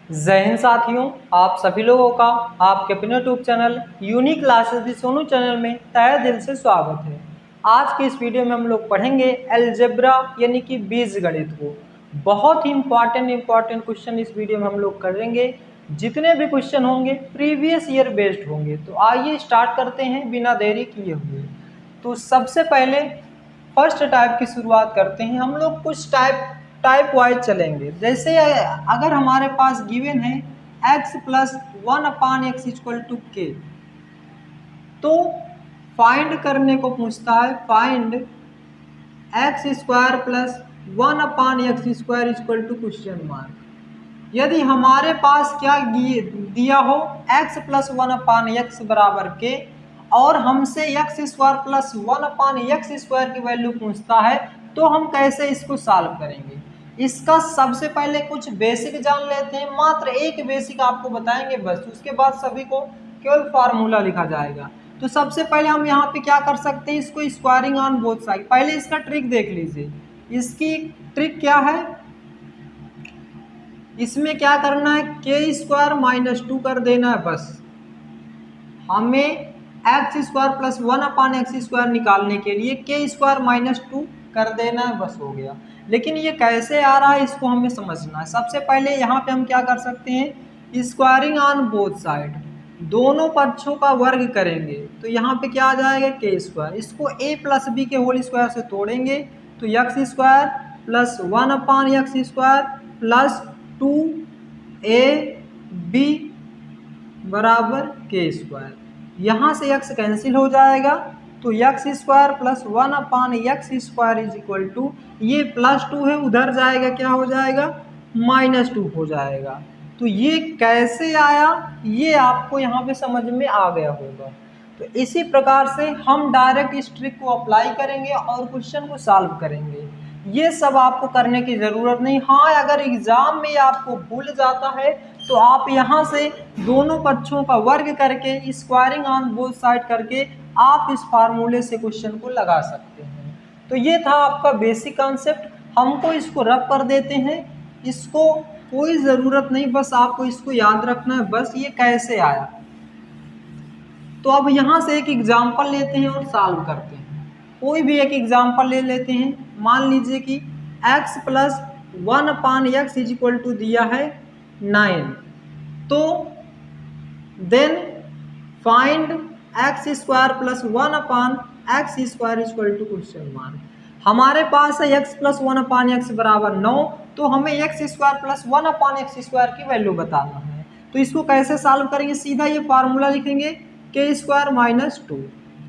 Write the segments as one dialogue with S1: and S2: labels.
S1: जय हिंद साथियों, आप सभी लोगों का आपके अपने यूट्यूब चैनल यूनिक क्लासेस दी सोनू चैनल में तहे दिल से स्वागत है। आज के इस वीडियो में हम लोग पढ़ेंगे अलजेब्रा यानी कि बीजगणित को। बहुत ही इंपॉर्टेंट क्वेश्चन इस वीडियो में हम लोग करेंगे। जितने भी क्वेश्चन होंगे प्रीवियस ईयर बेस्ड होंगे। तो आइए स्टार्ट करते हैं बिना देरी किए हुए। तो सबसे पहले फर्स्ट टाइप की शुरुआत करते हैं। हम लोग कुछ टाइप वाइज चलेंगे। जैसे अगर हमारे पास गिवन है x plus 1/x equal to k, तो फाइंड करने को पूछता है find x square plus 1/x square equal to question mark. यदि हमारे पास क्या दिया हो x प्लस 1/x बराबर के और हमसे x square plus 1/x square की वैल्यू पूछता है, तो हम कैसे इसको सॉल्व करेंगे। इसका सबसे पहले कुछ बेसिक जान लेते हैं। मात्र एक बेसिक आपको बताएंगे बस, उसके बाद सभी को केवल फार्मूला लिखा जाएगा। तो सबसे पहले हम यहाँ पे क्या कर सकते हैं, इसको स्क्वायरिंग ऑन बोथ साइड। पहले इसका ट्रिक देख लीजिए। इसकी ट्रिक क्या है, इसमें क्या करना है, के स्क्वायर माइनस 2 कर देना है बस। हमें x square plus 1/x square निकालने के लिए के स्क्वायर माइनस 2 कर देना है, बस हो गया। लेकिन ये कैसे आ रहा है इसको हमें समझना है। सबसे पहले यहाँ पे हम क्या कर सकते हैं, स्क्वायरिंग ऑन बोथ साइड, दोनों पक्षों का वर्ग करेंगे। तो यहाँ पे क्या आ जाएगा, के स्क्वायर। इसको a प्लस बी के होल स्क्वायर से तोड़ेंगे तो x square plus 1/x square plus 2ab बराबर के स्क्वायर। यहाँ से x कैंसिल हो जाएगा तो x square plus 1/x square is equal to, ये +2 है उधर जाएगा, क्या हो जाएगा, -2 हो जाएगा। तो ये कैसे आया, ये आपको यहाँ पे समझ में आ गया होगा। तो इसी प्रकार से हम डायरेक्ट इस ट्रिक को अप्लाई करेंगे और क्वेश्चन को सॉल्व करेंगे। ये सब आपको करने की ज़रूरत नहीं। हाँ, अगर एग्जाम में आपको भूल जाता है तो आप यहाँ से दोनों पक्षों का वर्ग करके स्क्वायरिंग ऑन बोथ साइड करके आप इस फार्मूले से क्वेश्चन को लगा सकते हैं। तो ये था आपका बेसिक कॉन्सेप्ट। हमको इसको रब कर देते हैं, इसको कोई ज़रूरत नहीं, बस आपको इसको याद रखना है बस ये कैसे आया। तो अब यहाँ से एक एग्जाम्पल लेते हैं और सॉल्व करते हैं। कोई भी एक एग्जाम्पल ले लेते हैं। मान लीजिए कि x plus 1/x is equal to दिया है 9, तो then find x square plus 1/x square is equal to question mark. हमारे पास है x प्लस 1/x बराबर 9, तो हमें x square plus 1/x square की वैल्यू बताना है। तो इसको कैसे सॉल्व करेंगे, सीधा ये फार्मूला लिखेंगे के स्क्वायर माइनस 2।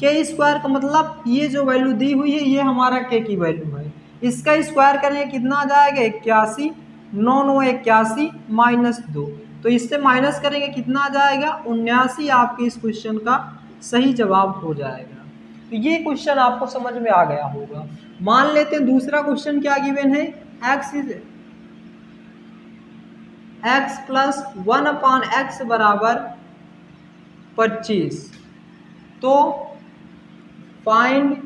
S1: के स्क्वायर का मतलब ये जो वैल्यू दी हुई है ये हमारा के की वैल्यू है। इसका स्क्वायर करेंगे कितना आ जाएगा, 81, 9 9 81 -2। तो इससे माइनस करेंगे कितना आ जाएगा, 79। आपके इस क्वेश्चन का सही जवाब हो जाएगा। तो ये क्वेश्चन आपको समझ में आ गया होगा। मान लेते हैं दूसरा क्वेश्चन क्या गिवन है, x प्लस 1/x बराबर 25। तो find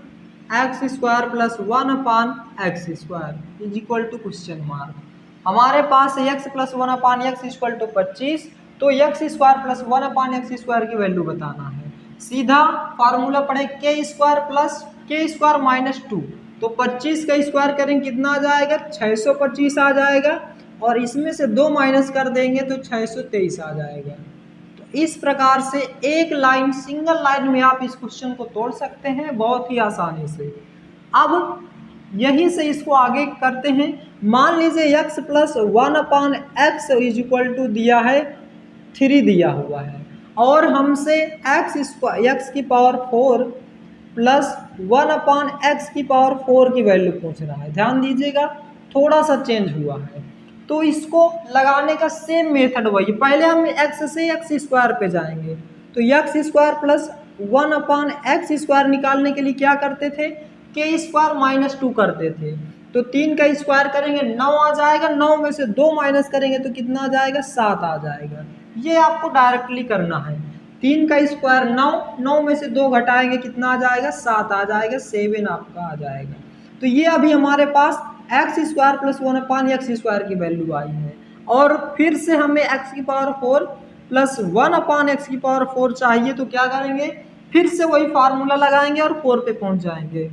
S1: x square plus 1/x square is equal to question mark. हमारे पास x plus 1/x equal to 25, तो x square plus 1/x square की वैल्यू बताना है। सीधा फार्मूला पढ़े, k square plus k square minus 2, तो 25 का स्क्वायर करेंगे कितना आ जाएगा, 625 आ जाएगा, और इसमें से 2 माइनस कर देंगे तो 623 आ जाएगा। इस प्रकार से एक लाइन, सिंगल लाइन में आप इस क्वेश्चन को तोड़ सकते हैं बहुत ही आसानी से। अब यहीं से इसको आगे करते हैं। मान लीजिए x plus 1/x is equal to दिया है 3 दिया हुआ है, और हमसे x की पावर 4 प्लस 1/x की पावर 4 की वैल्यू पूछ रहा है। ध्यान दीजिएगा, थोड़ा सा चेंज हुआ है। तो इसको लगाने का सेम मेथड वही, पहले हम x से x स्क्वायर पे जाएंगे। तो x square plus 1/x square निकालने के लिए क्या करते थे, के स्क्वायर माइनस 2 करते थे। तो 3 का स्क्वायर करेंगे 9 आ जाएगा, 9 में से 2 माइनस करेंगे तो कितना आ जाएगा, 7 आ जाएगा। ये आपको डायरेक्टली करना है। 3 का स्क्वायर 9, 9 में से 2 घटाएंगे कितना आ जाएगा, 7 आ जाएगा, 7 आपका आ जाएगा। तो ये अभी हमारे पास x square plus 1/x square की वैल्यू आई है। और फिर से हमें एक्स की पावर 4 प्लस 1/x⁴ चाहिए, तो क्या करेंगे, फिर से वही फार्मूला लगाएंगे और 4 पे पहुंच जाएंगे।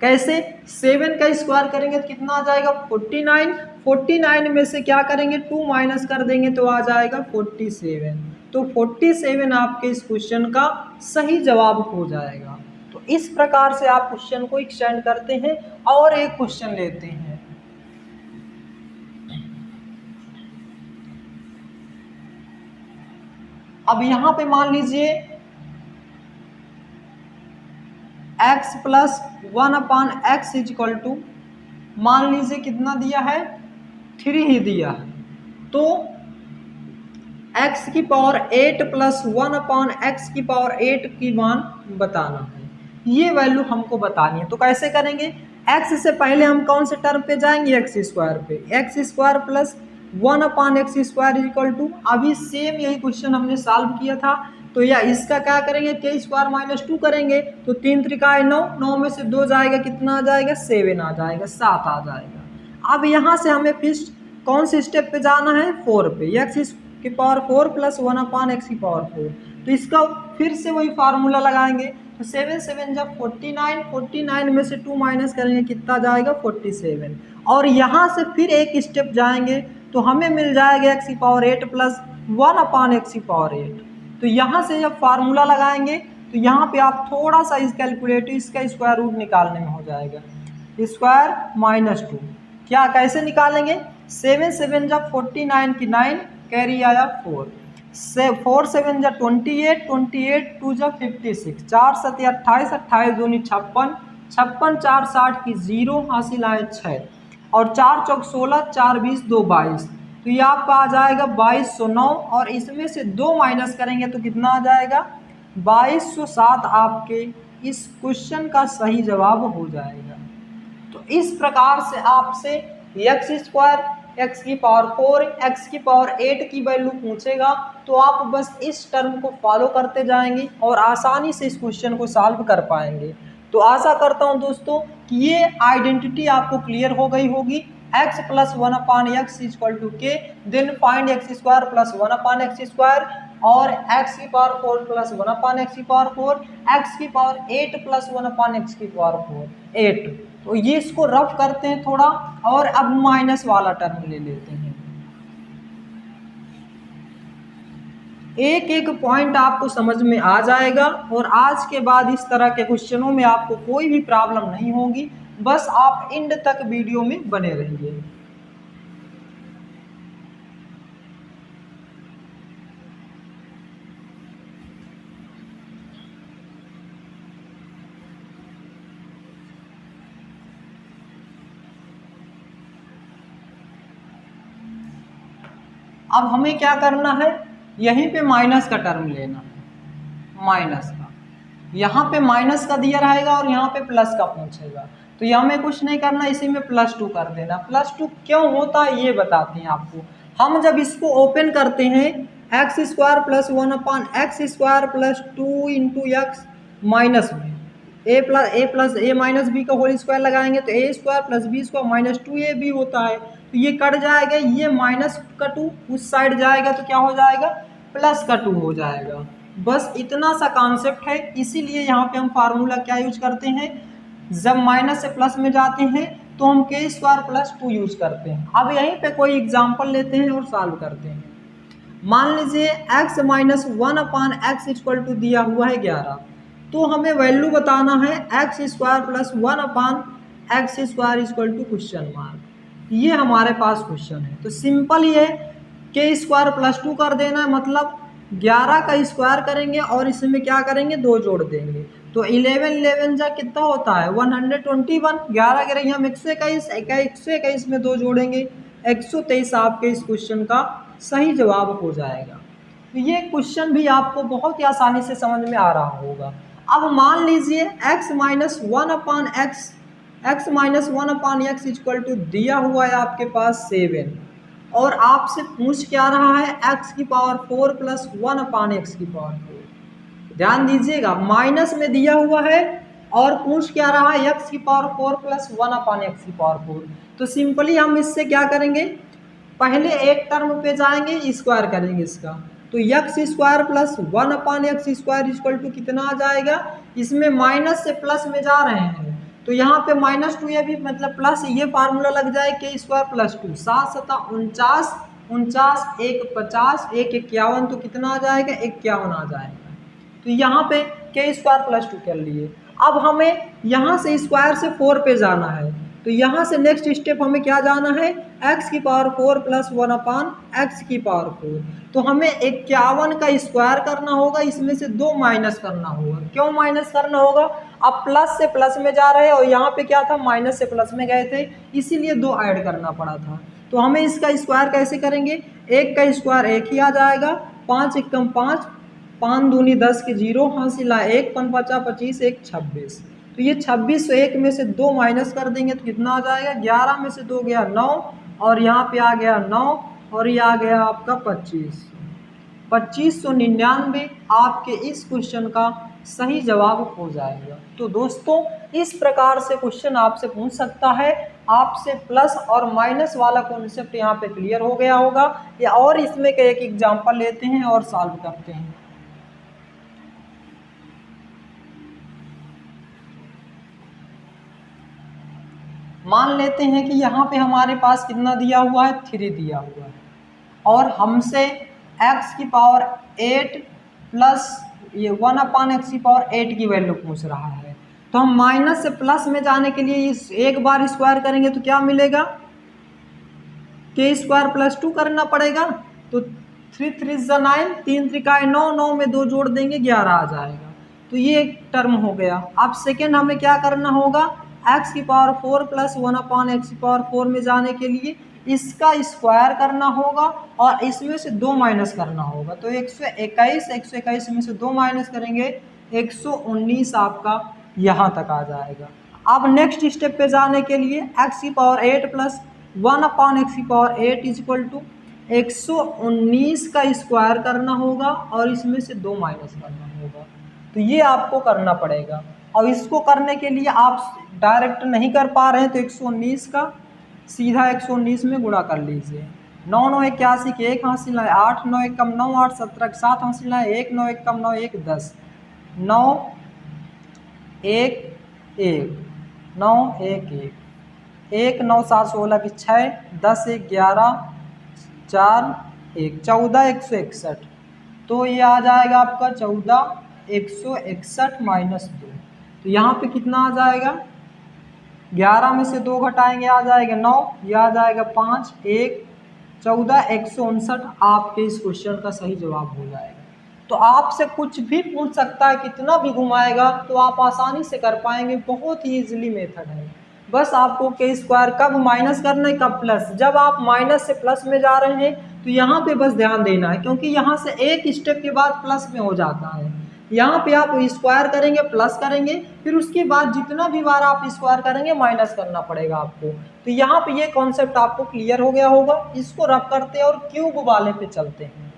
S1: कैसे, 7 का स्क्वायर करेंगे तो कितना आ जाएगा 49, 49 में से क्या करेंगे 2 माइनस कर देंगे तो आ जाएगा 47। तो 47 आपके इस क्वेश्चन का सही जवाब हो जाएगा। तो इस प्रकार से आप क्वेश्चन को एक्सटेंड करते हैं और एक क्वेश्चन लेते हैं। अब यहां पे मान लीजिए x प्लस 1/x मान लीजिए कितना दिया है 3 ही दिया है, तो x की पावर 8 प्लस 1/x⁴ की मान बताना है, ये वैल्यू हमको बतानी है। तो कैसे करेंगे, x से पहले हम कौन से टर्म पे जाएंगे, x² पे, x² प्लस 1/x², अभी सेम यही क्वेश्चन हमने सॉल्व किया था। तो या इसका क्या करेंगे, k² - 2 करेंगे, तो 3 त्रिका 9, 9 में से 2 जाएगा, कितना आ जाएगा 7 आ जाएगा, 7 आ जाएगा। अब यहाँ से हमें फिर कौन से स्टेप पे जाना है, 4 पे, x⁴ प्लस 1/x⁴। तो इसका फिर से वही फार्मूला लगाएंगे, तो 7 7 जब 49, 49 में से 2 माइनस करेंगे कितना जाएगा 47। और यहाँ से फिर एक स्टेप जाएंगे तो हमें मिल जाएगा x⁴ प्लस 1/x⁴। तो यहाँ से जब फार्मूला लगाएंगे तो यहाँ पे आप थोड़ा सा इस कैलकुलेटर इसका स्क्वायर रूट निकालने में हो जाएगा, स्क्वायर माइनस 2, क्या कैसे निकालेंगे, 7 7 जब 49 की 9 कैरी आया 4 से 4 7 जब 28, 28 2 जब 56, 4 7 28, 28 दूनी 56, 56 4 60 की 0 हासिल आए 6, और 4 चौक 16, 4 20 2 22, तो ये आपका आ जाएगा 2209, और इसमें से 2 माइनस करेंगे तो कितना आ जाएगा 2207 आपके इस क्वेश्चन का सही जवाब हो जाएगा। तो इस प्रकार से आपसे x², x⁴, x⁴ की वैल्यू पूछेगा तो आप बस इस टर्म को फॉलो करते जाएंगे और आसानी से इस क्वेश्चन को सॉल्व कर पाएंगे। तो आशा करता हूं दोस्तों कि ये आइडेंटिटी आपको क्लियर हो गई होगी। x plus 1/x k, then find x² plus 1/x² और x⁴ plus 1/x⁴, x⁴ plus 1/x⁴, 8। तो ये इसको रफ करते हैं थोड़ा, और अब माइनस वाला टर्म ले लेते हैं। एक एक पॉइंट आपको समझ में आ जाएगा, और आज के बाद इस तरह के क्वेश्चनों में आपको कोई भी प्रॉब्लम नहीं होगी, बस आप एंड तक वीडियो में बने रहिए। अब हमें क्या करना है, यहीं पे माइनस का टर्म लेना है, माइनस का, यहाँ पे माइनस का दिया रहेगा और यहाँ पे प्लस का पूछेगा, तो यहाँ में कुछ नहीं करना, इसी में +2 कर देना। +2 क्यों होता है ये बताते हैं आपको। हम जब इसको ओपन करते हैं x² plus 1/x² plus 2 into x minus में a plus a minus b का होल स्क्वायर लगाएंगे तो a² plus b² minus 2ab होता है, तो ये कट जाएगा, ये माइनस का 2 उस साइड जाएगा तो क्या हो जाएगा प्लस का 2 हो जाएगा। बस इतना सा कॉन्सेप्ट है, इसीलिए यहाँ पे हम फार्मूला क्या यूज करते हैं, जब माइनस से प्लस में जाते हैं तो हम k² प्लस 2 यूज करते हैं। अब यहीं पे कोई एग्जांपल लेते हैं और सॉल्व करते हैं। मान लीजिए x माइनस 1/x दिया हुआ है 11, तो हमें वैल्यू बताना है x² plus 1/x² question mark, ये हमारे पास क्वेश्चन है। तो सिंपल ही है, k² प्लस 2 कर देना है, मतलब 11 का स्क्वायर करेंगे और इसमें क्या करेंगे 2 जोड़ देंगे, तो 11 11 जा कितना होता है 121, 11 के रही हम 121, 121 में 2 जोड़ेंगे 123 आपके इस क्वेश्चन का सही जवाब हो जाएगा। तो ये क्वेश्चन भी आपको बहुत ही आसानी से समझ में आ रहा होगा। अब मान लीजिए x माइनस 1/x दिया हुआ है आपके पास 7, और आपसे पूछ क्या रहा है x⁴ प्लस 1/x⁴। ध्यान दीजिएगा, माइनस में दिया हुआ है और पूछ क्या रहा है x⁴ प्लस 1/x⁴। तो सिंपली हम इससे क्या करेंगे, पहले एक टर्म पे जाएंगे, स्क्वायर करेंगे इसका, तो x square plus 1/x² equal to कितना आ जाएगा। इसमें माइनस से प्लस में जा रहे हैं तो यहाँ पे -2, ये भी मतलब प्लस, ये फार्मूला लग जाए k² + 2, 7 × 7 49, 49 1 50 1 51, तो कितना आ जाएगा 51 आ जाएगा। तो यहाँ पे k² + 2 कर लिए। अब हमें यहाँ से स्क्वायर से 4 पे जाना है, तो यहाँ से नेक्स्ट स्टेप हमें क्या जाना है, x⁴ प्लस 1/x⁴। तो हमें 51 का स्क्वायर करना होगा, इसमें से 2 माइनस करना होगा। क्यों माइनस करना होगा, अब प्लस से प्लस में जा रहे हैं और यहाँ पे क्या था, माइनस से प्लस में गए थे, इसीलिए 2 ऐड करना पड़ा था। तो हमें इसका स्क्वायर कैसे करेंगे, 1 का स्क्वायर 1 ही आ जाएगा, 5 × 5, 5 दूनी 10 के 0, हासिल 1 5 × 25 1 26। तो ये 26 से 1 में से 2 माइनस कर देंगे तो कितना आ जाएगा, 11 में से 2 गया 9, और यहाँ पे आ गया 9, और ये आ गया आपका 25। 2599 आपके इस क्वेश्चन का सही जवाब हो जाएगा। तो दोस्तों इस प्रकार से क्वेश्चन आपसे पूछ सकता है, आपसे प्लस और माइनस वाला कॉन्सेप्ट यहाँ पे क्लियर हो गया होगा। या और इसमें का एक एग्जांपल लेते हैं और सॉल्व करते हैं। मान लेते हैं कि यहाँ पे हमारे पास कितना दिया हुआ है, 3 दिया हुआ है, और हमसे x⁴ प्लस ये 1/x⁴ की वैल्यू पूछ रहा है। तो हम माइनस से प्लस में जाने के लिए इस एक बार स्क्वायर करेंगे तो क्या मिलेगा, k² + 2 करना पड़ेगा। तो 3 3 9, 3 3 9, 9 में 2 जोड़ देंगे 11 आ जाएगा। तो ये एक टर्म हो गया। अब सेकेंड हमें क्या करना होगा, x⁴ प्लस 1/x⁴ में जाने के लिए इसका स्क्वायर करना होगा और इसमें से 2 माइनस करना होगा। तो 121 में से 2 माइनस करेंगे 119 आपका यहाँ तक आ जाएगा। अब नेक्स्ट स्टेप पे जाने के लिए x⁴ plus 1/x⁴ equal to 119 का स्क्वायर करना होगा और इसमें से 2 माइनस करना होगा। तो ये आपको करना पड़ेगा। अब इसको करने के लिए आप डायरेक्ट नहीं कर पा रहे हैं तो 119 का सीधा 119 में गुणा कर लीजिए। 9 9 81 के 1 हासिल है 8, 9 1 कम 9 8 17 के 7 हासिल है 1, 9 1 कम 9 1 10, 9 1 1, 9 1 1, 1 9 7 16 की 6, 10 1 11, 4 1 14 161। तो ये आ जाएगा आपका 14 161 - 2। तो यहाँ पे कितना आ जाएगा, 11 में से 2 घटाएंगे आ जाएगा 9, यह आ जाएगा 5 1 14 159 आपके इस क्वेश्चन का सही जवाब हो जाएगा। तो आपसे कुछ भी पूछ सकता है, कितना भी घुमाएगा तो आप आसानी से कर पाएंगे। बहुत ही इजीली मेथड है। बस आपको k² कब माइनस करना है, कब प्लस। जब आप माइनस से प्लस में जा रहे हैं तो यहाँ पे बस ध्यान देना है, क्योंकि यहाँ से एक स्टेप के बाद प्लस में हो जाता है। यहाँ पे आप स्क्वायर करेंगे, प्लस करेंगे, फिर उसके बाद जितना भी बार आप स्क्वायर करेंगे माइनस करना पड़ेगा आपको। तो यहाँ पे ये कॉन्सेप्ट आपको क्लियर हो गया होगा। इसको रब करते हैं और क्यूब वाले पे चलते हैं।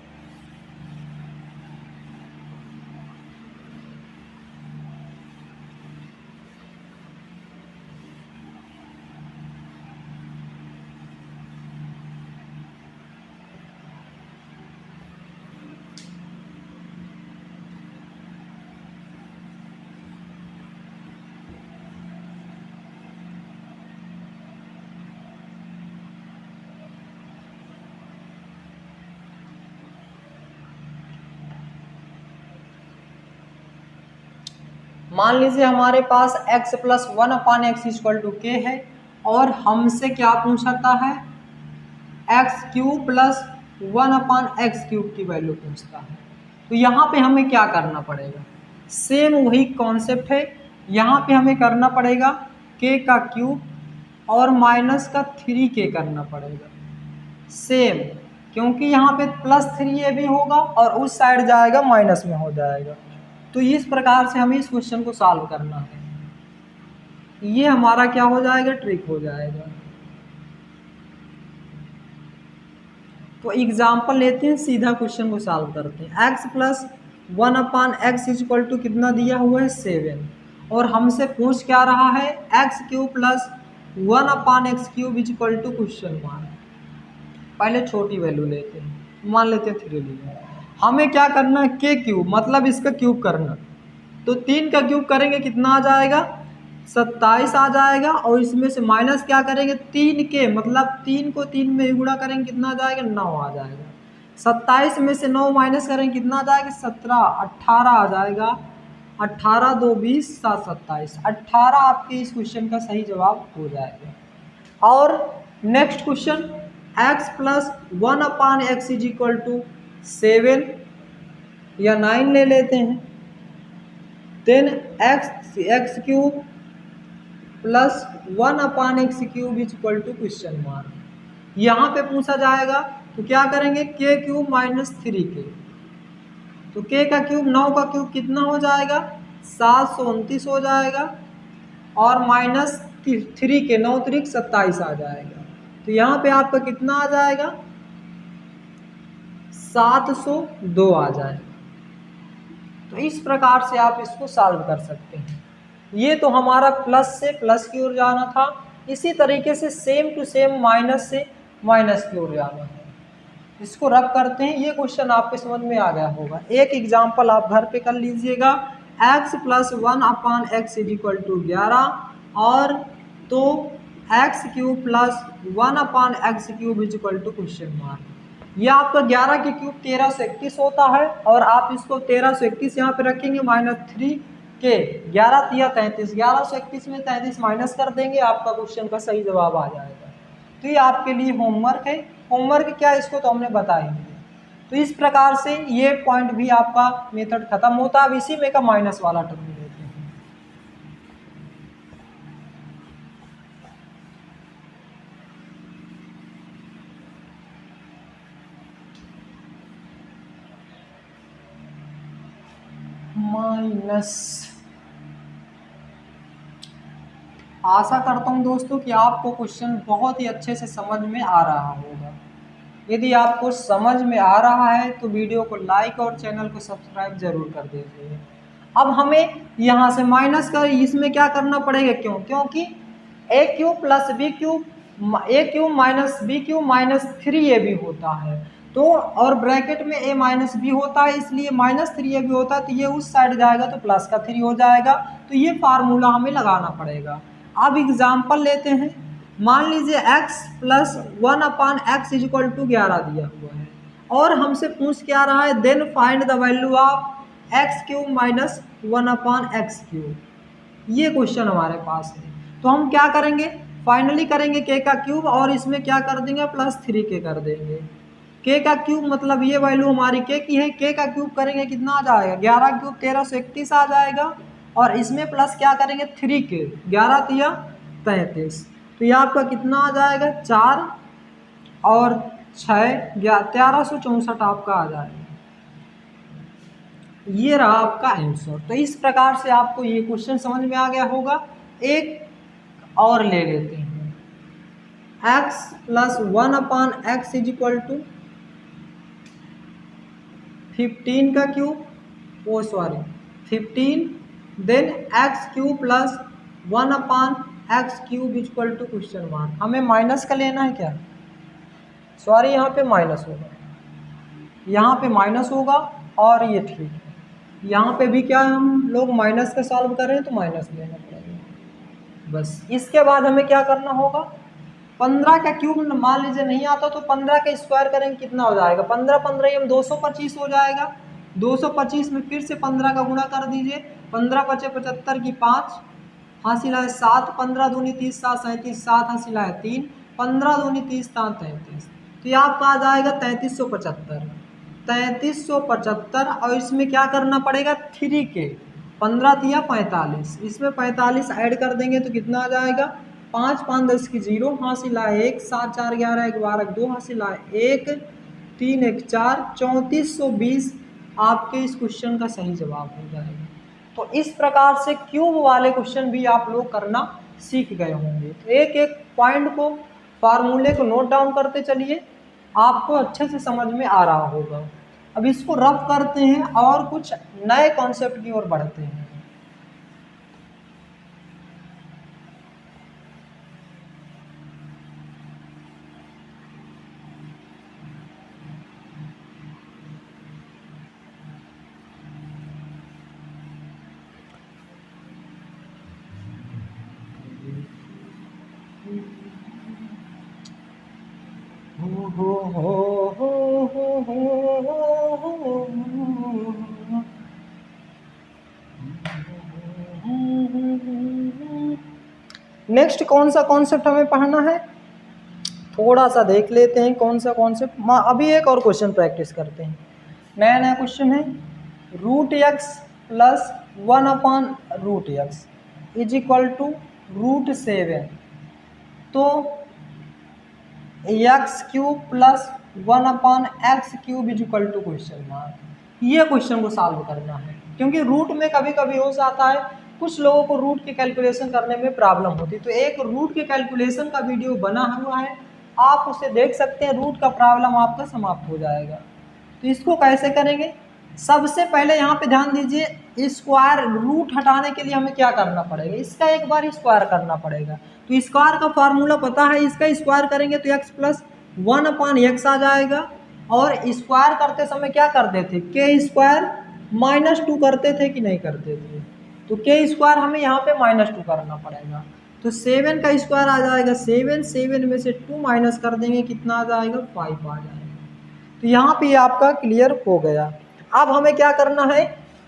S1: मान लीजिए हमारे पास x + 1/x = k है और हमसे क्या पूछता है, x³ + 1/x³ की वैल्यू पूछता है। तो यहाँ पे हमें क्या करना पड़ेगा, सेम वही कॉन्सेप्ट है। यहाँ पे हमें करना पड़ेगा k का क्यूब और माइनस का 3k करना पड़ेगा सेम, क्योंकि यहाँ पे +3a भी होगा और उस साइड जाएगा माइनस में हो जाएगा। तो इस प्रकार से हमें इस क्वेश्चन को सॉल्व करना है। ये हमारा क्या हो जाएगा, ट्रिक हो जाएगा। तो एग्जाम्पल लेते हैं, सीधा क्वेश्चन को सॉल्व करते हैं। x + 1/x = कितना दिया हुआ है 7, और हमसे पूछ क्या रहा है x³ + 1/x³ = क्वेश्चन मार्क। पहले छोटी वैल्यू लेते हैं, मान लेते हैं 3 लिए। हमें क्या करना है, के क्यूब मतलब इसका क्यूब करना। तो 3 का क्यूब करेंगे कितना आ जाएगा, 27 आ जाएगा। और इसमें से माइनस क्या करेंगे, 3 के मतलब 3 को 3 में गुणा करेंगे कितना आ जाएगा, 9 आ जाएगा। 27 में से 9 माइनस करेंगे कितना आ जाएगा, 17, 18 आ जाएगा। 18 2 20 7 27, 18 आपके इस क्वेश्चन का सही जवाब हो जाएगा। और next question, x plus 1/x is equal to 7 या 9 ले लेते हैं। Then x cube plus 1/x cube is equal to question mark. यहाँ पे पूछा जाएगा तो क्या करेंगे, के क्यूब माइनस 3k। तो k का क्यूब 9 का क्यूब कितना हो जाएगा, 729 हो जाएगा। और माइनस 3 के 9 3 27 आ जाएगा। तो यहाँ पे आपका कितना आ जाएगा, 702 आ जाएगा। तो इस प्रकार से आप इसको सॉल्व कर सकते हैं। ये तो हमारा प्लस से प्लस की ओर जाना था। इसी तरीके से सेम टू सेम माइनस से माइनस की ओर जाना है। इसको रब करते हैं, ये क्वेश्चन आपके समझ में आ गया होगा। एक एग्जाम्पल आप घर पे कर लीजिएगा, x plus 1/x is equal to 11 और तो x cube plus 1/x cube is equal to question mark. ये आपका 11 के क्यूब 1331 होता है। और आप इसको 1331 यहाँ पे रखेंगे, -3 के 11 तिया 33, 1131 में 33 माइनस कर देंगे, आपका क्वेश्चन का सही जवाब आ जाएगा। तो ये आपके लिए होमवर्क है। होमवर्क क्या, इसको तो हमने बताया। तो इस प्रकार से ये पॉइंट भी आपका मेथड खत्म होता है। अब इसी में का माइनस वाला टर्म लेते हैं। माइनस, आशा करता हूं दोस्तों कि आपको क्वेश्चन बहुत ही अच्छे से समझ में आ रहा होगा। यदि आपको समझ में आ रहा है तो वीडियो को लाइक और चैनल को सब्सक्राइब जरूर कर दीजिए। अब हमें यहाँ से माइनस कर, इसमें क्या करना पड़ेगा, क्योंकि a cube plus b cube, a cube minus b cube minus 3ab होता है। तो और ब्रैकेट में a माइनस बी होता है, इसलिए -3ab होता है। तो ये उस साइड जाएगा तो प्लस का 3 हो जाएगा। तो ये फार्मूला हमें लगाना पड़ेगा। अब एग्जाम्पल लेते हैं। मान लीजिए x plus 1/x is equal to 11 दिया हुआ है और हमसे पूछ क्या रहा है, then find the value of x cube minus 1/x cube. ये क्वेश्चन हमारे पास है। तो हम क्या करेंगे, फाइनली करेंगे k का क्यूब और इसमें क्या कर देंगे, +3k कर देंगे। k का क्यूब मतलब ये वैल्यू हमारी k की है, k का क्यूब करेंगे कितना आ जाएगा, 11 क्यूब 1331 आ जाएगा। और इसमें प्लस क्या करेंगे 3k, 11 तिया 33। तो ये आपका कितना आ जाएगा, 4 और 6 1364 आपका आ जाएगा। ये रहा आपका आंसर। तो इस प्रकार से आपको ये क्वेश्चन समझ में आ गया होगा। एक और ले लेते हैं, x plus 1/x is equal to 15 का cube, 15, then x cube plus 1/x cube is equal to question mark. हमें माइनस का लेना है क्या, सॉरी यहाँ पे माइनस होगा, यहाँ पे माइनस होगा और ये ठीक है। यहाँ पे भी क्या हम लोग माइनस का सॉल्व कर रहे हैं तो माइनस लेना पड़ेगा बस। इसके बाद हमें क्या करना होगा, 15 का क्यूब मान लीजिए नहीं आता तो 15 का स्क्वायर करेंगे कितना हो जाएगा, 15 15 में 225 हो जाएगा। 225 में फिर से 15 का गुणा कर दीजिए, 15 पचे 75 की 5 हासिल है 7, 15 दूनी 30 7 37, 7 हासिल है 3, 15 दूनी 30 7 33। तो ये आपका आ जाएगा 3375, 3375। और इसमें क्या करना पड़ेगा, 3k, 15 तिया 45, इसमें 45 ऐड कर देंगे तो कितना आ जाएगा, 5 5 10 की 0 हासिल है 1, 7 4 11 1 12 2 हासिल है 1, 3 1 4, 3420 आपके इस क्वेश्चन का सही जवाब हो जाएगा। तो इस प्रकार से क्यूब वाले क्वेश्चन भी आप लोग करना सीख गए होंगे। तो एक एक पॉइंट को, फार्मूले को नोट डाउन करते चलिए, आपको अच्छे से समझ में आ रहा होगा। अब इसको रफ करते हैं और कुछ नए कॉन्सेप्ट की ओर बढ़ते हैं। नेक्स्ट कौन सा कॉन्सेप्ट हमें पढ़ना है, थोड़ा सा देख लेते हैं कौन सा कॉन्सेप्ट। अभी एक और क्वेश्चन प्रैक्टिस करते हैं, नया नया क्वेश्चन है। Root x plus 1/√x is equal to √7, तो x³ plus 1/x³ is equal to question mark. ये क्वेश्चन को सॉल्व करना है, क्योंकि रूट में कभी कभी हो जाता है कुछ लोगों को रूट की कैलकुलेशन करने में प्रॉब्लम होती है, तो एक रूट के कैलकुलेशन का वीडियो बना हुआ है, आप उसे देख सकते हैं, रूट का प्रॉब्लम आपका समाप्त हो जाएगा। तो इसको कैसे करेंगे, सबसे पहले यहाँ पे ध्यान दीजिए, स्क्वायर रूट हटाने के लिए हमें क्या करना पड़ेगा, इसका एक बार स्क्वायर करना पड़ेगा। तो स्क्वायर का फार्मूला पता है, इसका स्क्वायर करेंगे तो x प्लस 1/x आ जाएगा, और स्क्वायर करते समय क्या करते थे, k² -2 करते थे कि नहीं करते थे, तो k² हमें यहाँ पे -2 करना पड़ेगा। तो 7 का स्क्वायर आ जाएगा 7 में से 2 माइनस कर देंगे, कितना आ जाएगा 5 आ जाएगा। तो यहाँ पे आपका क्लियर हो गया। अब हमें क्या करना है,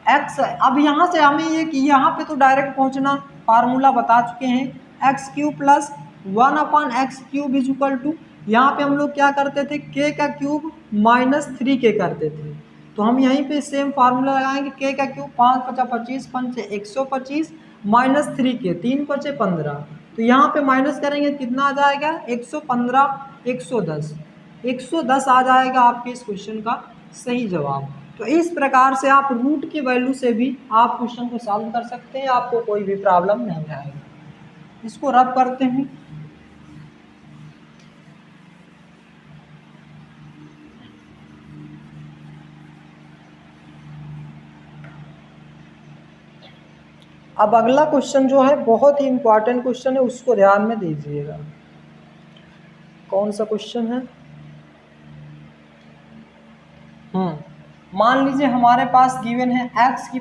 S1: x, अब यहाँ से हमें ये कि यहाँ पे तो डायरेक्ट पहुँचना, फार्मूला बता चुके हैं, x³ plus 1/x³ is equal to, यहाँ पे हम लोग क्या करते थे, k का क्यूब -3k करते थे, तो हम यहीं पे सेम फार्मूला लगाएंगे, k का क्यूब 5 × 25 5 125 -3k 3 × 5 15, तो यहाँ पे माइनस करेंगे कितना आ जाएगा 115 110 आ जाएगा आपके इस क्वेश्चन का सही जवाब। तो इस प्रकार से आप रूट की वैल्यू से भी आप क्वेश्चन को सॉल्व कर सकते हैं, आपको कोई भी प्रॉब्लम नहीं आएगा। इसको रब करते हैं। अब अगला क्वेश्चन जो है बहुत ही इंपॉर्टेंट क्वेश्चन है, उसको ध्यान में दीजिएगा। कौन सा क्वेश्चन है, मान लीजिए हमारे पास गिवन है x⁴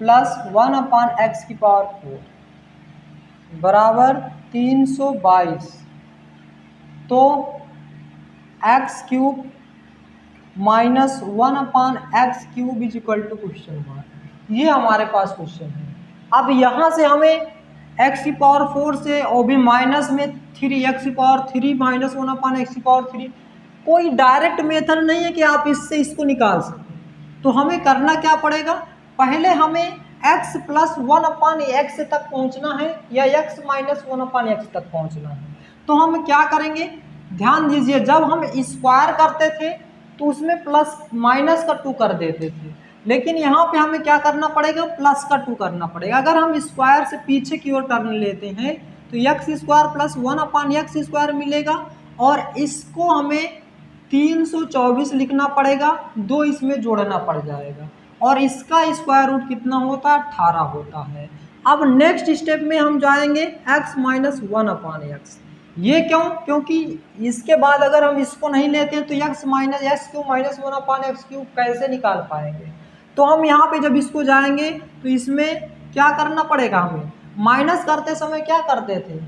S1: प्लस 1/x⁴ बराबर 322, तो x³ minus 1/x³ is equal to question mark, ये हमारे पास क्वेश्चन है। अब यहाँ से हमें x⁴ से और भी माइनस में 3x⁴ माइनस 1/x⁴, कोई डायरेक्ट मेथड नहीं है कि आप इससे इसको निकाल सकें। तो हमें करना क्या पड़ेगा, पहले हमें x प्लस 1/x तक पहुंचना है या x माइनस 1/x तक पहुंचना है। तो हम क्या करेंगे, ध्यान दीजिए, जब हम स्क्वायर करते थे तो उसमें प्लस माइनस का 2 कर देते थे, लेकिन यहाँ पे हमें क्या करना पड़ेगा, प्लस का 2 करना पड़ेगा। अगर हम स्क्वायर से पीछे की ओर टर्न लेते हैं तो x² प्लस 1/x² मिलेगा, और इसको हमें 324 लिखना पड़ेगा, 2 इसमें जोड़ना पड़ जाएगा, और इसका स्क्वायर रूट कितना होता है, 18 होता है। अब नेक्स्ट स्टेप में हम जाएंगे x माइनस 1/x, ये क्यों, क्योंकि इसके बाद अगर हम इसको नहीं लेते हैं तो x minus x³ minus 1/x³ कैसे निकाल पाएंगे। तो हम यहाँ पे जब इसको जाएंगे तो इसमें क्या करना पड़ेगा, हमें माइनस करते समय क्या करते थे,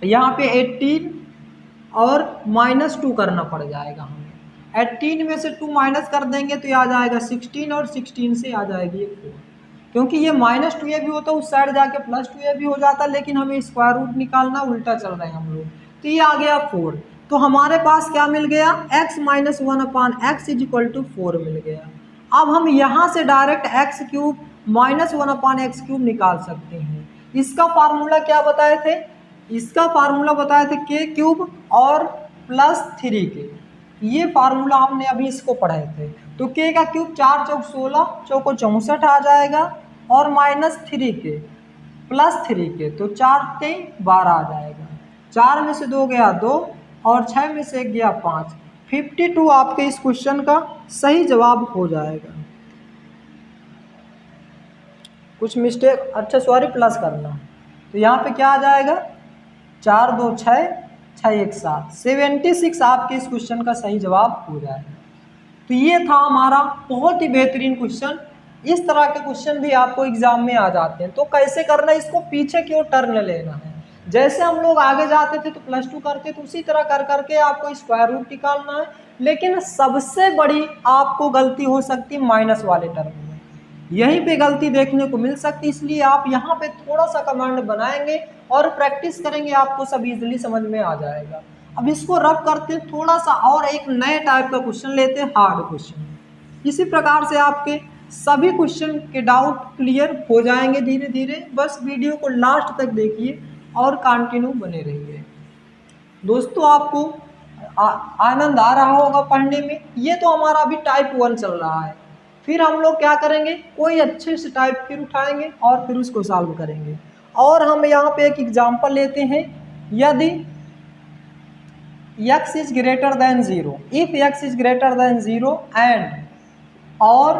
S1: यहाँ पे 18 और -2 करना पड़ जाएगा हमें। 18 में से 2 माइनस कर देंगे तो ये आ जाएगा 16, और 16 से आ जाएगी 4, क्योंकि ये -2 ये भी होता है उस साइड जाके +2 ये भी हो जाता है, लेकिन हमें स्क्वायर रूट निकालना, उल्टा चल रहे हैं हम लोग। तो ये आ गया 4, तो हमारे पास क्या मिल गया, x minus 1/x is equal to 4 मिल गया। अब हम यहाँ से डायरेक्ट x³ माइनस 1/x³ निकाल सकते हैं। इसका फार्मूला क्या बताए थे, इसका फार्मूला बताए थे k³ और +3k, ये फार्मूला हमने अभी इसको पढ़ाए थे। तो k का क्यूब 4 × 16 = 64 आ जाएगा, और -3k +3k, तो 4 × 12 आ जाएगा। 4 में से 2 गया 2, और 6 में से 1 गया 5, 52 आपके इस क्वेश्चन का सही जवाब हो जाएगा। कुछ मिस्टेक, अच्छा सॉरी, प्लस करना, तो यहाँ पे क्या आ जाएगा, 4 2 6 6 1 7, 76 आपके इस क्वेश्चन का सही जवाब हो जाएगा। तो ये था हमारा बहुत ही बेहतरीन क्वेश्चन। इस तरह के क्वेश्चन भी आपको एग्जाम में आ जाते हैं, तो कैसे करना है, इसको पीछे की ओर टर्न लेना है। जैसे हम लोग आगे जाते थे तो +2 करते तो उसी तरह कर करके आपको स्क्वायर रूट निकालना है। लेकिन सबसे बड़ी आपको गलती हो सकती है माइनस वाले टर्म में, यहीं पे गलती देखने को मिल सकती है। इसलिए आप यहाँ पे थोड़ा सा कमांड बनाएंगे और प्रैक्टिस करेंगे, आपको सब इजीली समझ में आ जाएगा। अब इसको रब करते हैं थोड़ा सा और एक नए टाइप का क्वेश्चन लेते हैं, हार्ड क्वेश्चन। इसी प्रकार से आपके सभी क्वेश्चन के डाउट क्लियर हो जाएंगे धीरे धीरे। बस वीडियो को लास्ट तक देखिए और कंटिन्यू बने रहिए। दोस्तों आपको आनंद आ रहा होगा पढ़ने में। ये तो हमारा अभी टाइप 1 चल रहा है, फिर हम लोग क्या करेंगे, कोई अच्छे से टाइप फिर उठाएंगे और फिर उसको सॉल्व करेंगे। और हम यहाँ पे एक एग्जांपल लेते हैं, यदि x is greater than 0, if x is greater than 0 and और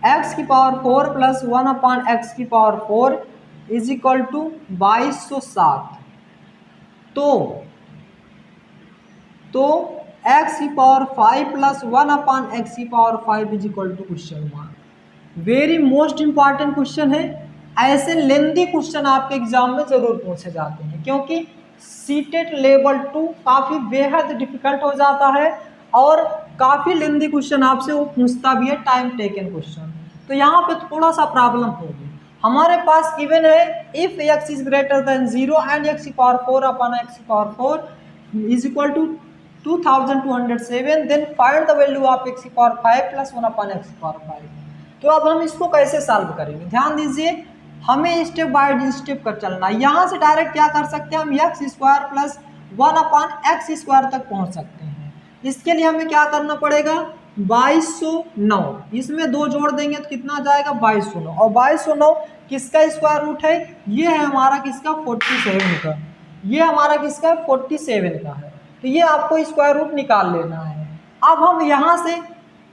S1: x की पावर 4 प्लस 1 अपान x की पावर 4 इज इक्वल टू 2207, तो x की पावर 5 प्लस 1 अपान x की power 5 is equal to question mark. Very most important question है। ऐसे lengthy question आपके exam में जरूर पूछे जाते हैं, क्योंकि सीटेट लेवल 2 काफ़ी बेहद डिफिकल्ट हो जाता है और काफ़ी लेंदी क्वेश्चन आपसे वो पूछता भी है, टाइम टेकन क्वेश्चन। तो यहाँ पे थोड़ा सा प्रॉब्लम होगी। हमारे पास गिवन है if x is greater than 0 and x की पावर 4 अपॉन x की power 4 is equal to 2207, then find the value of x की पावर 5 प्लस 1 अपॉन x की पावर 5। तो अब हम इसको कैसे सॉल्व करेंगे, ध्यान दीजिए, हमें स्टेप बाय स्टेप कर चलना है। यहाँ से डायरेक्ट क्या कर सकते हैं, हम x square plus 1 upon x square तक पहुँच सकते हैं। इसके लिए हमें क्या करना पड़ेगा, 2209, इसमें 2 जोड़ देंगे तो कितना आ जाएगा 2209, और 2209 किसका स्क्वायर रूट है, ये है हमारा किसका 47 का, ये हमारा किसका 47 का है। तो ये आपको स्क्वायर रूट निकाल लेना है। अब हम यहाँ से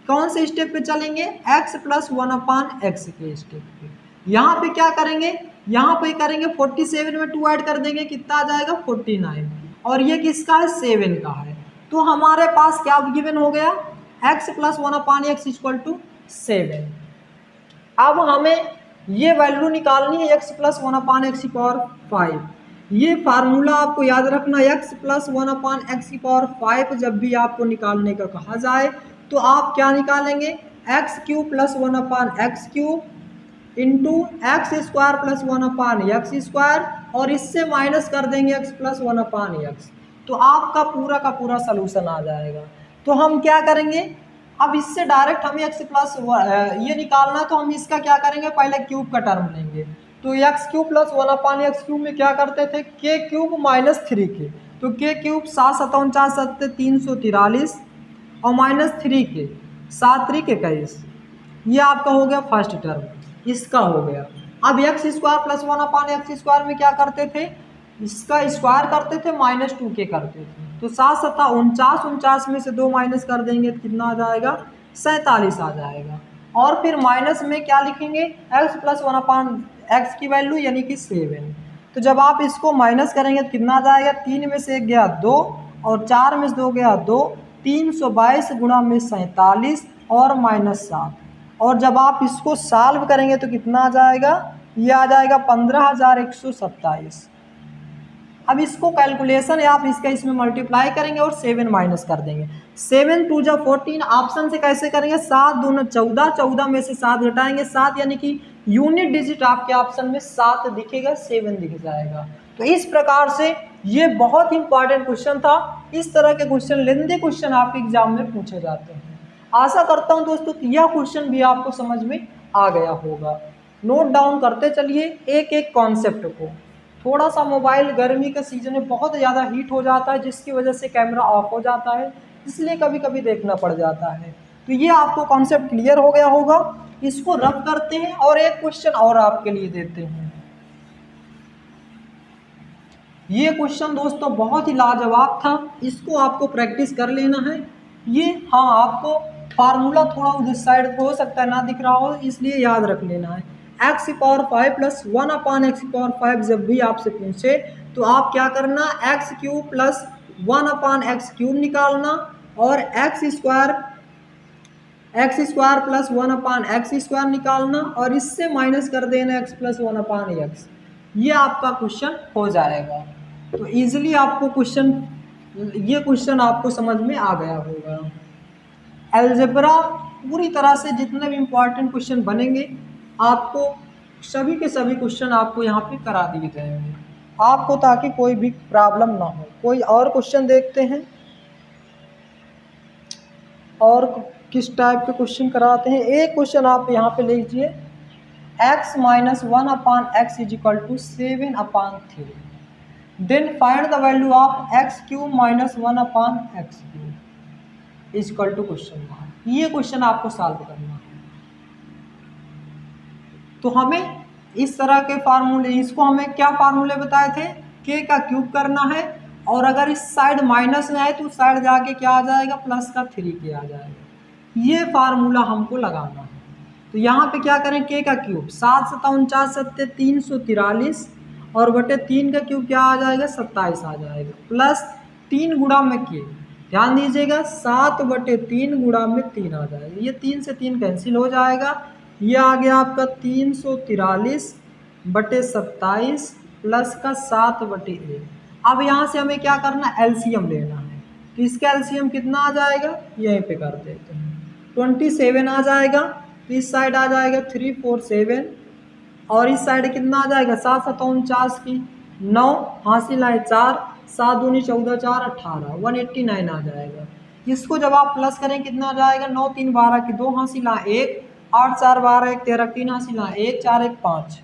S1: कौन से स्टेप पे चलेंगे, x प्लस 1 अपान एक्स के स्टेप पे। यहाँ पे क्या करेंगे, यहाँ पे करेंगे 47 में 2 ऐड कर देंगे, कितना आ जाएगा 49, और ये किसका है 7 का है। तो हमारे पास क्या गिवन हो गया, x plus 1 upon x equal to 7। अब हमें ये वैल्यू निकालनी है x प्लस 1 अपान एक्स की पावर 5। ये फार्मूला आपको याद रखना, x प्लस 1 अपान एक्स की पावर 5 जब भी आपको निकालने का कहा जाए तो आप क्या निकालेंगे, x cube plus 1 upon x cube into x square plus 1 upon x square, और इससे माइनस कर देंगे x प्लस 1 अपान एक्स, तो आपका पूरा का पूरा सलूशन आ जाएगा। तो हम क्या करेंगे, अब इससे डायरेक्ट हमें x प्लस ये निकालना है, तो हम इसका क्या करेंगे, पहले क्यूब का टर्म लेंगे। तो x cube plus 1 upon x cube में क्या करते थे, के क्यूब माइनस 3k, तो के क्यूब 7 7 49 343 और माइनस 3k 7 3 के 21, ये आपका हो गया फर्स्ट टर्म, इसका हो गया। अब x square plus 1 upon x square में क्या करते थे, इसका स्क्वायर करते थे -2k करते थे, तो 7 7 49 49 में से 2 माइनस कर देंगे तो कितना आ जाएगा 47 आ जाएगा। और फिर माइनस में क्या लिखेंगे, एक्स प्लस 1 अपान एक्स की वैल्यू यानी कि 7। तो जब आप इसको माइनस करेंगे तो कितना आ जाएगा, 3 में से 1 गया 2 और 4 में से 2 गया 2, 322 गुणा में 47 और -7, और जब आप इसको सॉल्व करेंगे तो कितना आ जाएगा, ये आ जाएगा 15127। अब इसको कैलकुलेशन है, आप इसका इसमें मल्टीप्लाई करेंगे और 7 माइनस कर देंगे। 7 2 जा 14, ऑप्शन से कैसे करेंगे, 7 दूना 14, 14 में से 7 घटाएंगे 7, यानी कि यूनिट डिजिट आपके ऑप्शन में 7 दिखेगा, 7 दिख जाएगा। तो इस प्रकार से ये बहुत इंपॉर्टेंट क्वेश्चन था। इस तरह के क्वेश्चन, लेंदी क्वेश्चन आपके एग्जाम में पूछे जाते हैं। आशा करता हूं दोस्तों कि यह क्वेश्चन भी आपको समझ में आ गया होगा। नोट डाउन करते चलिए एक एक कॉन्सेप्ट को। थोड़ा सा मोबाइल गर्मी का सीजन में बहुत ज़्यादा हीट हो जाता है, जिसकी वजह से कैमरा ऑफ हो जाता है, इसलिए कभी कभी देखना पड़ जाता है। तो ये आपको कॉन्सेप्ट क्लियर हो गया होगा। इसको रब करते हैं और एक क्वेश्चन और आपके लिए देते हैं। ये क्वेश्चन दोस्तों बहुत ही लाजवाब था, इसको आपको प्रैक्टिस कर लेना है। ये हाँ, आपको फार्मूला थोड़ा उधर साइड हो सकता है ना दिख रहा हो, इसलिए याद रख लेना है। एक्स की पावर 5 प्लस 1 अपान एक्स की पावर 5 जब भी आपसे पूछे तो आप क्या करना, x cube plus 1 upon x cube निकालना, और x square plus 1 upon x square निकालना, और इससे माइनस कर देना एक्स प्लस 1 अपान एक्स। ये आपका क्वेश्चन हो जाएगा। तो इजीली आपको ये क्वेश्चन आपको समझ में आ गया होगा। अलजेब्रा पूरी तरह से जितने भी इम्पोर्टेंट क्वेश्चन बनेंगे आपको सभी के सभी क्वेश्चन आपको यहाँ पे करा दिए जाएंगे आपको, ताकि कोई भी प्रॉब्लम ना हो। कोई और क्वेश्चन देखते हैं, और किस टाइप के क्वेश्चन कराते हैं। एक क्वेश्चन आप यहाँ पे लिख लीजिए, x minus 1/x is equal to 7/3, then find the value of x³ minus 1/x³ is equal to question mark. ये क्वेश्चन आपको सॉल्व करना है। तो हमें इस तरह के फार्मूले, इसको हमें क्या फार्मूले बताए थे, k का क्यूब करना है, और अगर इस साइड माइनस में आए तो उस साइड जाके क्या आ जाएगा, प्लस का 3k आ जाएगा। ये फार्मूला हमको लगाना है। तो यहाँ पे क्या करें, k का क्यूब 7 × 7 = 49 343, और बटे 3 का क्यूब क्या आ जाएगा, 27 आ जाएगा, प्लस 3 गुणा में k, ध्यान दीजिएगा 7/3 गुणा में 3 आ जाएगा। ये 3 से 3 कैंसिल हो जाएगा, ये आ गया आपका 343/27 प्लस का 7/1। अब यहाँ से हमें क्या करना है, एलसीएम लेना है। तो इसका एलसीएम कितना आ जाएगा, यहीं पे कर देते हैं, 27 आ जाएगा। तो इस साइड आ जाएगा 347, और इस साइड कितना आ जाएगा, 7 × 7 = 49 की 9, हासिल आए 4, 7 दूनी 14, 4 18, 189 आ जाएगा। इसको जब आप प्लस करें कितना आ जाएगा, 9 3 12 की 2, हासिल 1, 8 4 12 1 13 3, हासिल 1 4 1 5,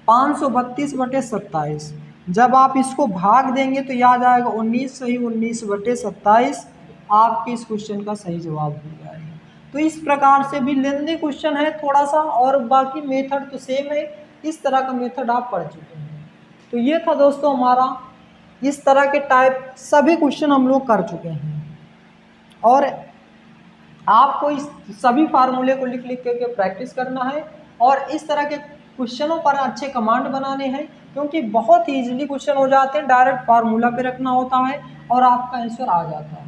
S1: 532/27। जब आप इसको भाग देंगे तो यह आ जाएगा 19, सही 19/27 आपके इस क्वेश्चन का सही जवाब हो जाएगा। तो इस प्रकार से भी लेंदी क्वेश्चन है थोड़ा सा, और बाकी मेथड तो सेम है। इस तरह का मेथड आप पढ़ चुके हैं। तो ये था दोस्तों हमारा, इस तरह के टाइप सभी क्वेश्चन हम लोग कर चुके हैं, और आपको इस सभी फार्मूले को लिख लिख के प्रैक्टिस करना है, और इस तरह के क्वेश्चनों पर अच्छे कमांड बनाने हैं, क्योंकि बहुत ही इजीली क्वेश्चन हो जाते हैं, डायरेक्ट फार्मूला पे रखना होता है और आपका आंसर आ जाता है।